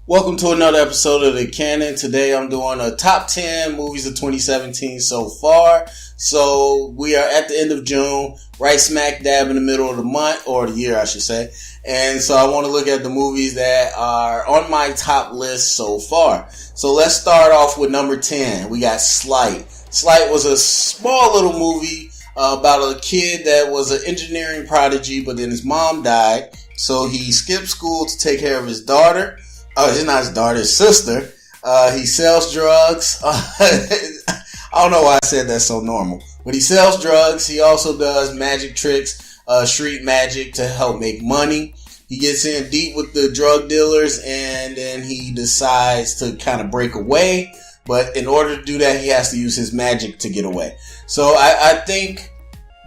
Welcome to another episode of the Canon. Today I'm doing a top 10 movies of 2017 so far. So we are at the end of June, right smack dab in the middle of the month, or the year I should say. And so I want to look at the movies that are on my top list so far. So let's start off with number 10. We got Slight. Slight was a small little movie about a kid that was an engineering prodigy, but then his mom died. So he skipped school to take care of his daughter. Oh, it's not his daughter, his sister. He sells drugs. I don't know why I said that's so normal. But he sells drugs. He also does magic tricks, street magic to help make money. He gets in deep with the drug dealers and then he decides to kind of break away. But in order to do that, he has to use his magic to get away. So I think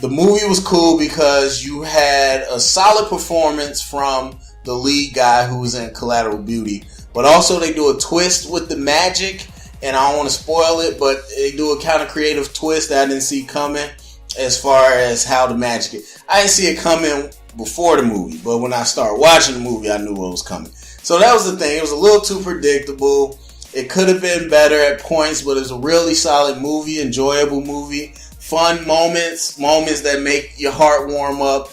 the movie was cool because you had a solid performance from the lead guy who was in Collateral Beauty. But also they do a twist with the magic, and I don't want to spoil it, but they do a kind of creative twist that I didn't see coming as far as how the magic is. I didn't see it coming before the movie, but when I started watching the movie, I knew what was coming. So that was the thing. It was a little too predictable. It could have been better at points, but it's a really solid movie, enjoyable movie. Fun moments that make your heart warm up.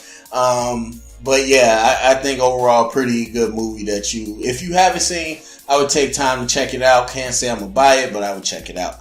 But yeah, I think overall pretty good movie that if you haven't seen, I would take time to check it out. Can't say I'm going to buy it, but I would check it out.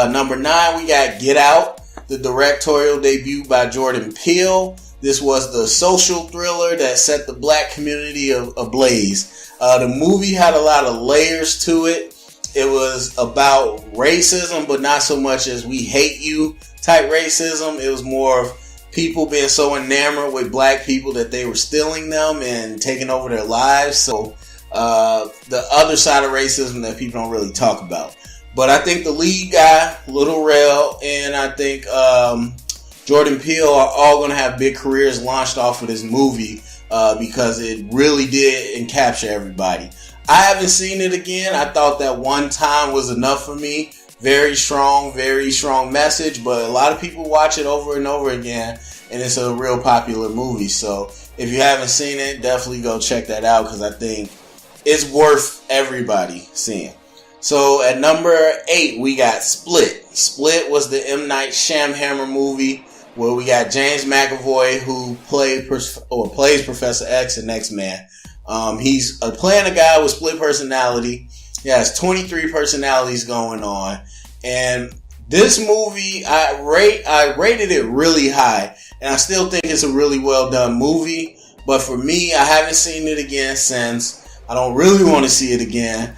Number 9, we got Get Out, the directorial debut by Jordan Peele. This was the social thriller that set the black community ablaze. The movie had a lot of layers to it. It was about racism, but not so much as we hate you type racism. It was more of people being so enamored with black people that they were stealing them and taking over their lives. So the other side of racism that people don't really talk about. But I think the lead guy, Little Rel, and I think Jordan Peele are all going to have big careers launched off of this movie because it really did encapture everybody. I haven't seen it again. I thought that one time was enough for me. Very strong message, but a lot of people watch it over and over again, and it's a real popular movie. So if you haven't seen it, definitely go check that out because I think it's worth everybody seeing. So at number 8, we got Split. Split was the M. Night Shyamalan movie where we got James McAvoy who plays Professor X in X-Men. He's playing a guy with split personality. He has 23 personalities going on. And this movie, I rated it really high. And I still think it's a really well done movie. But for me, I haven't seen it again since. I don't really want to see it again.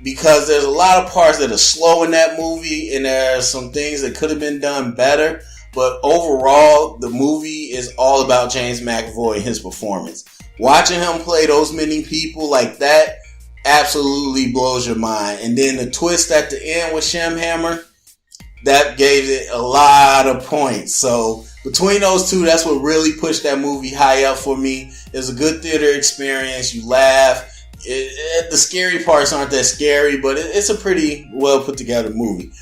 Because there's a lot of parts that are slow in that movie. And there are some things that could have been done better. But overall, the movie is all about James McAvoy and his performance. Watching him play those many people like that absolutely blows your mind. And then the twist at the end with Shyamalan, that gave it a lot of points. So between those two, that's what really pushed that movie high up for me. It's a good theater experience. You laugh. The scary parts aren't that scary, but it's a pretty well put together movie.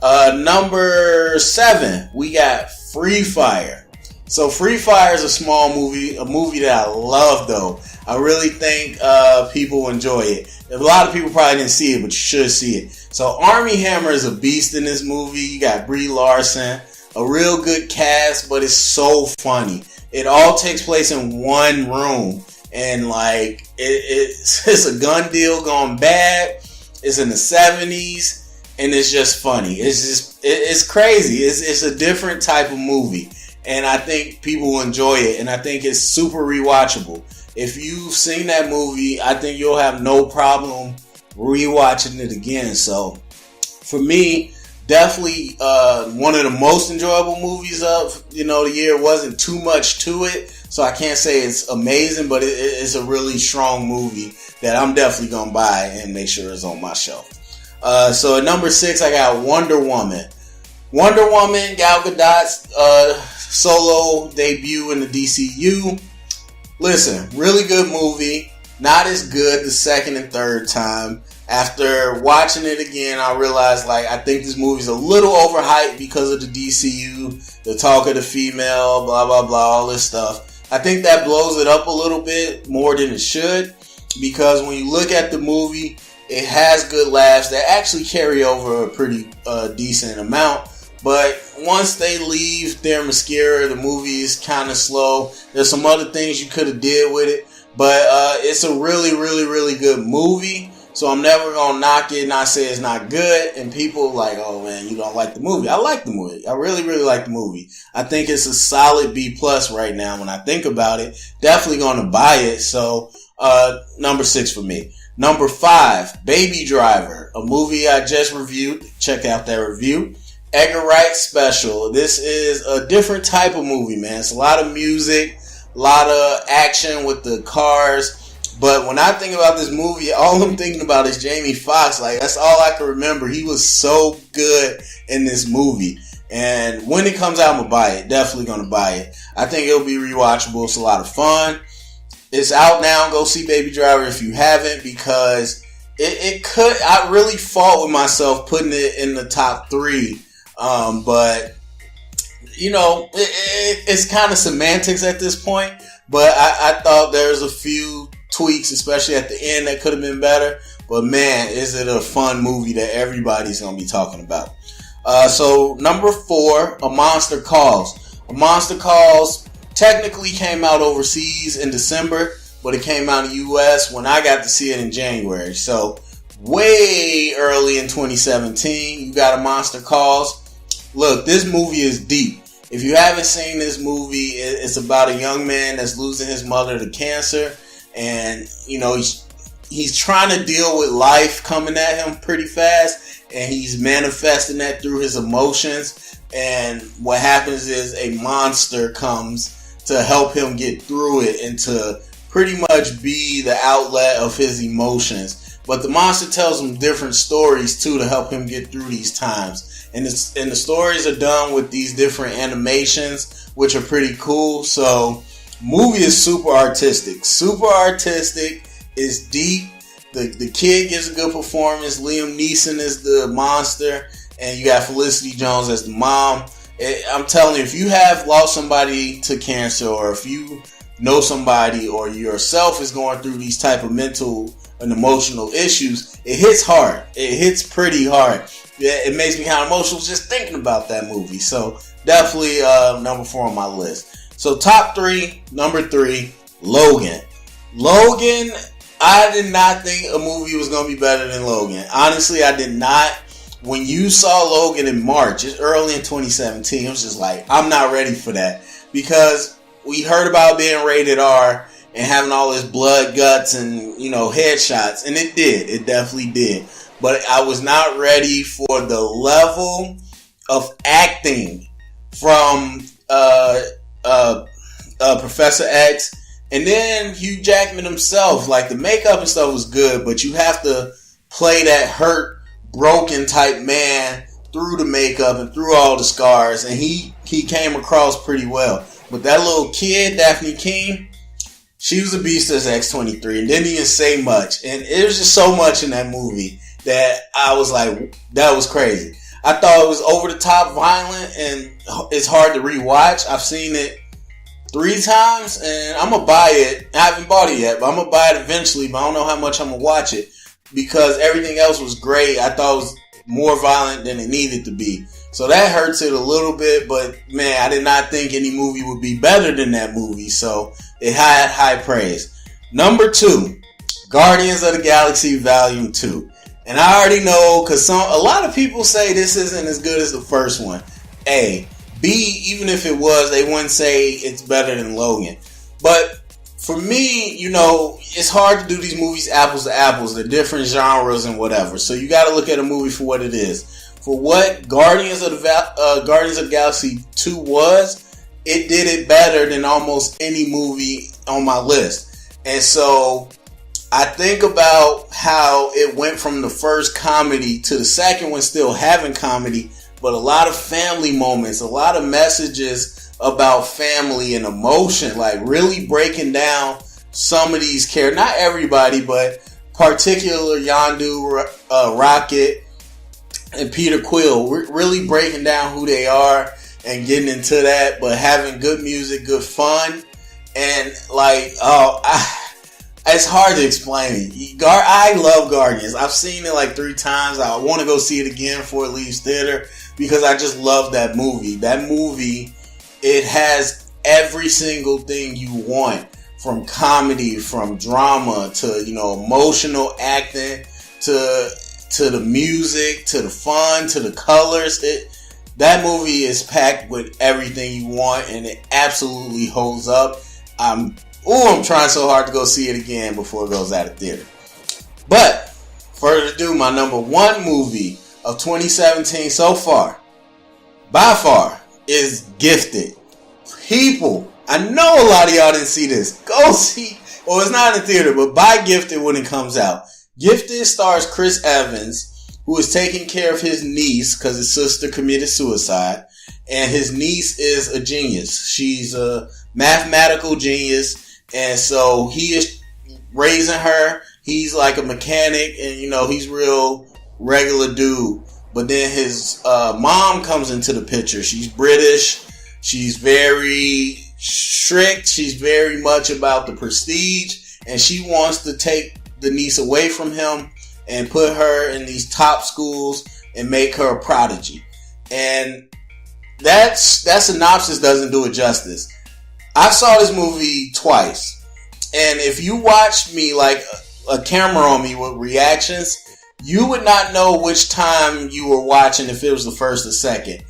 Number 7, we got Free Fire. So Free Fire is a small movie, a movie that I love though. I really think people enjoy it. A lot of people probably didn't see it, but you should see it. So Armie Hammer is a beast in this movie. You got Brie Larson, a real good cast, but it's so funny. It all takes place in one room, and like it's a gun deal gone bad. It's in the 70s, and it's just funny. It's crazy. It's a different type of movie. And I think people will enjoy it. And I think it's super rewatchable. If you've seen that movie, I think you'll have no problem rewatching it again. So for me, definitely one of the most enjoyable movies of the year. Wasn't too much to it, so I can't say it's amazing, but it's a really strong movie that I'm definitely gonna buy and make sure it's on my shelf. So at number 6, I got Wonder Woman. Wonder Woman, Gal Gadot's solo debut in the DCU. Listen, really good movie. Not as good the second and third time. After watching it again, I realized I think this movie's a little overhyped because of the DCU, the talk of the female, blah, blah, blah, all this stuff. I think that blows it up a little bit more than it should. because when you look at the movie, it has good laughs that actually carry over a pretty decent amount. But once they leave their mascara, the movie is kind of slow. There's some other things you could have did with it, but it's a really, really, really good movie. So I'm never going to knock it, not say it's not good. And people like, oh man, you don't like the movie. I like the movie. I really, really like the movie. I think it's a solid B+ right now when I think about it. Definitely going to buy it. So number 6 for me. Number 5, Baby Driver, a movie I just reviewed. Check out that review. Edgar Wright special. This is a different type of movie, man. It's a lot of music, a lot of action with the cars. But when I think about this movie, all I'm thinking about is Jamie Foxx. Like, that's all I can remember. He was so good in this movie. And when it comes out, I'm going to buy it. Definitely going to buy it. I think it'll be rewatchable. It's a lot of fun. It's out now. Go see Baby Driver if you haven't, because it could. I really fought with myself putting it in the top 3. But, you know, it's kind of semantics at this point. But I thought there's a few tweaks, especially at the end, that could have been better. But man, is it a fun movie that everybody's going to be talking about. So number 4, A Monster Calls. A Monster Calls technically came out overseas in December, but it came out in the US when I got to see it in January. So way early in 2017, you got A Monster Calls. Look, this movie is deep. If you haven't seen this movie, it's about a young man that's losing his mother to cancer. And, you know, he's trying to deal with life coming at him pretty fast. And he's manifesting that through his emotions. And what happens is a monster comes to help him get through it and to pretty much be the outlet of his emotions. But the monster tells him different stories, too, to help him get through these times. And the stories are done with these different animations, which are pretty cool. So, movie is super artistic. Super artistic. It's deep. The kid gives a good performance. Liam Neeson is the monster. And you got Felicity Jones as the mom. I'm telling you, if you have lost somebody to cancer, or if you know somebody, or yourself is going through these type of mental and emotional issues, it hits hard. It hits pretty hard. It makes me kind of emotional just thinking about that movie. So definitely number 4 on my list. So top 3, number 3, Logan. Logan, I did not think a movie was going to be better than Logan. Honestly, I did not. When you saw Logan in March, it's early in 2017, it was just like, I'm not ready for that. Because we heard about being rated R and having all this blood, guts, and, you know, headshots. And it did. It definitely did. But I was not ready for the level of acting from Professor X. And then Hugh Jackman himself. Like, the makeup and stuff was good, but you have to play that hurt, broken type man through the makeup and through all the scars. And he came across pretty well. But that little kid, Daphne King, she was a beast as X-23 and didn't even say much. And it was just so much in that movie that I was like, that was crazy. I thought it was over the top violent and it's hard to rewatch. I've seen it 3 times and I'm going to buy it. I haven't bought it yet, but I'm going to buy it eventually, but I don't know how much I'm going to watch it because everything else was great. I thought it was more violent than it needed to be. So that hurts it a little bit, but man, I did not think any movie would be better than that movie. So it had high praise. Number 2, Guardians of the Galaxy Volume 2. And I already know, because a lot of people say this isn't as good as the first one. A. B, even if it was, they wouldn't say it's better than Logan. But for me, you know, it's hard to do these movies apples to apples. They're different genres and whatever. So you got to look at a movie for what it is. For what Guardians of the Galaxy 2 was, it did it better than almost any movie on my list. And so I think about how it went from the first comedy to the second one still having comedy, but a lot of family moments, a lot of messages about family and emotion, like really breaking down some of these characters. Not everybody, but particular Yondu, Rocket, and Peter Quill. We're really breaking down who they are and getting into that, but having good music, good fun, and like, it's hard to explain. I love Guardians. I've seen it like 3 times. I want to go see it again before it leaves theater because I just love that movie. That movie, it has every single thing you want, from comedy, from drama to, you know, emotional acting to the music, to the fun, to the colors. That movie is packed with everything you want, and it absolutely holds up. I'm trying so hard to go see it again before it goes out of theater. But further ado, my number 1 movie of 2017 so far, by far, is Gifted. People, I know a lot of y'all didn't see this. Go see, well, it's not in the theater, but buy Gifted when it comes out. Gifted stars Chris Evans, who is taking care of his niece because his sister committed suicide, and his niece is a genius. She's a mathematical genius, and so he is raising her. He's like a mechanic, and you know, he's real regular dude. But then his mom comes into the picture. She's British. She's very strict. She's very much about the prestige, and she wants to take the niece away from him and put her in these top schools and make her a prodigy. And that synopsis doesn't do it justice. I saw this movie twice, and if you watched me like a camera on me with reactions, you would not know which time you were watching, if it was the first or second.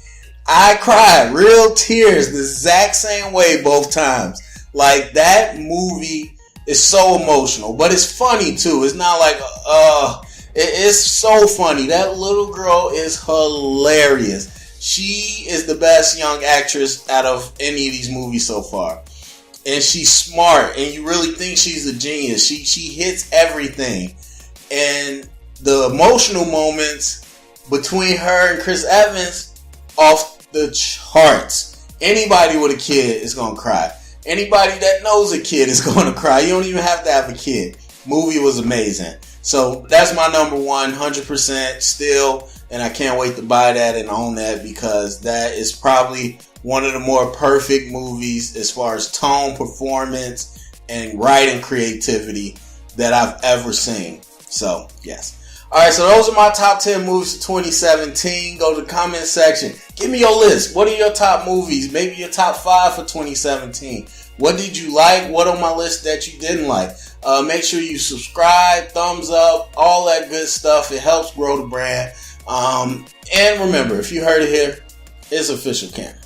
I cried real tears the exact same way both times. Like, that movie is so emotional, but it's funny too. It's not like it's so funny. That little girl is hilarious. She is the best young actress out of any of these movies so far. And she's smart, and you really think she's a genius. She hits everything. And the emotional moments between her and Chris Evans, off the charts. Anybody with a kid is going to cry. Anybody that knows a kid is going to cry. You don't even have to have a kid. Movie was amazing. So that's my number 1, 100% still. And I can't wait to buy that and own that, because that is probably one of the more perfect movies as far as tone, performance, and writing creativity that I've ever seen. So, yes. Alright, so those are my top 10 movies of 2017. Go to the comment section. Give me your list. What are your top movies? Maybe your top 5 for 2017. What did you like? What on my list that you didn't like? Make sure you subscribe, thumbs up, all that good stuff. It helps grow the brand. And remember, if you heard it here, it's official Canon.